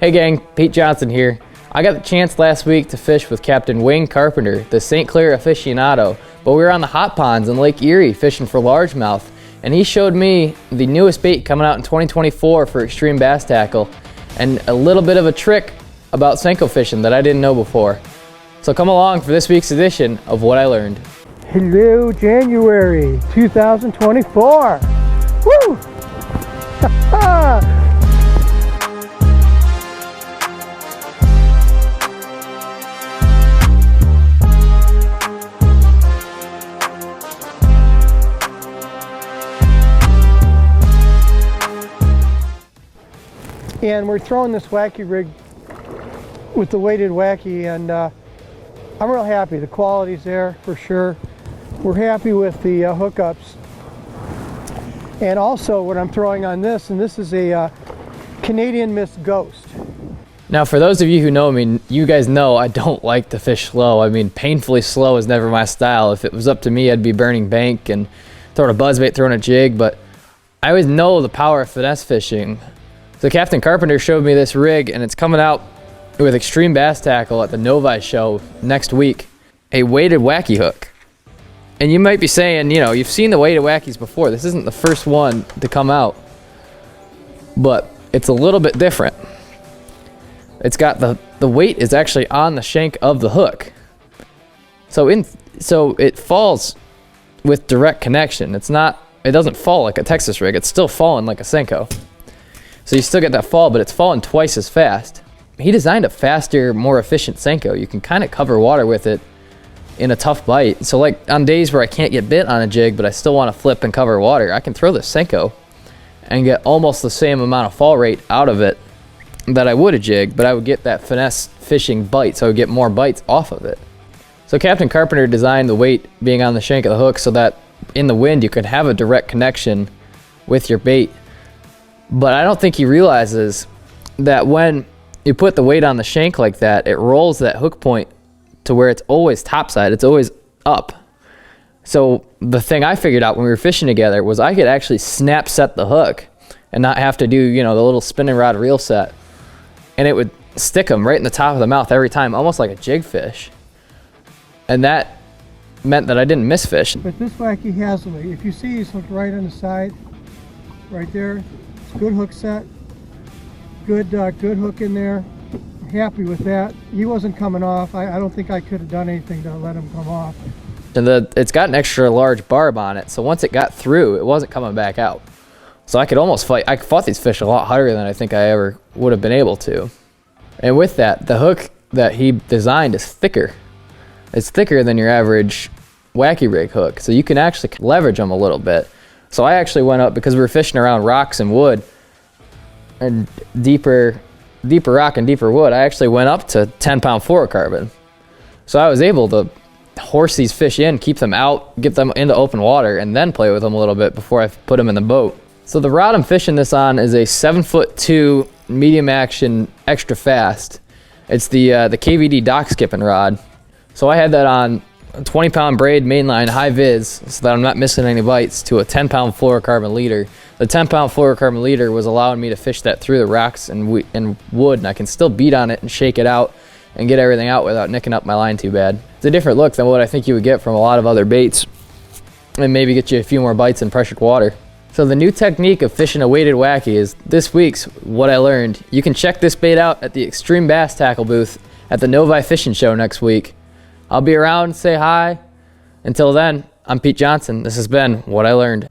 Hey gang, Pete Johnson here. I got the chance last week to fish with Captain Wayne Carpenter, the St. Clair aficionado, but we were on the hot ponds in Lake Erie fishing for largemouth, and he showed me the newest bait coming out in 2024 for Xtreme Bass Tackle, and a little bit of a trick about Senko fishing that I didn't know before. So come along for this week's edition of What I Learned. Hello, January 2024. Woo! And we're throwing this Wacky rig with the weighted Wacky, and I'm real happy. The quality's there for sure. We're happy with the hookups. And also what I'm throwing on this, and this is a Canadian Mist Ghost. Now for those of you who know me, you guys know I don't like to fish slow. I mean, painfully slow is never my style. If it was up to me, I'd be burning bank and throwing a buzzbait, throwing a jig, but I always know the power of finesse fishing. So Captain Carpenter showed me this rig, and it's coming out with Xtreme Bass Tackle at the Novi show next week. A weighted Wacky hook. And you might be saying, you know, you've seen the weighted Wackies before. This isn't the first one to come out, but it's a little bit different. It's got the weight is actually on the shank of the hook. So it falls with direct connection. It doesn't fall like a Texas rig. It's still falling like a Senko. So you still get that fall, but it's falling twice as fast. He designed a faster, more efficient Senko. You can kind of cover water with it in a tough bite. So like on days where I can't get bit on a jig, but I still want to flip and cover water, I can throw this Senko and get almost the same amount of fall rate out of it that I would a jig, but I would get that finesse fishing bite, so I would get more bites off of it. So Captain Carpenter designed the weight being on the shank of the hook so that in the wind you can have a direct connection with your bait. But I don't think he realizes that when you put the weight on the shank like that, it rolls that hook point to where it's always topside, it's always up. So the thing I figured out when we were fishing together was I could actually snap set the hook and not have to do, you know, the little spinning rod reel set. And it would stick them right in the top of the mouth every time, almost like a jig fish. And that meant that I didn't miss fish. But this Wacky has, if you see, he's hooked right on the side, right there. Good hook set, good hook in there. I'm happy with that. He wasn't coming off. I don't think I could have done anything to let him come off. And it's got an extra large barb on it, so once it got through, it wasn't coming back out. So I could almost fight. I fought these fish a lot harder than I think I ever would have been able to. And with that, the hook that he designed is thicker. It's thicker than your average Wacky rig hook, so you can actually leverage them a little bit. So I actually went up, because we were fishing around rocks and wood, and deeper rock and deeper wood, I actually went up to 10-pound fluorocarbon. So I was able to horse these fish in, keep them out, get them into open water, and then play with them a little bit before I put them in the boat. So the rod I'm fishing this on is a 7'2" medium action extra fast. It's the KVD dock skipping rod. So I had that on a 20-pound braid mainline high vis so that I'm not missing any bites to a 10-pound fluorocarbon leader. The 10-pound fluorocarbon leader was allowing me to fish that through the rocks and wood, and I can still beat on it and shake it out and get everything out without nicking up my line too bad. It's a different look than what I think you would get from a lot of other baits, and maybe get you a few more bites in pressured water. So the new technique of fishing a weighted Wacky is this week's What I Learned. You can check this bait out at the Xtreme Bass Tackle booth at the Novi Fishing Show next week. I'll be around, say hi. Until then, I'm Pete Johnson. This has been What I Learned.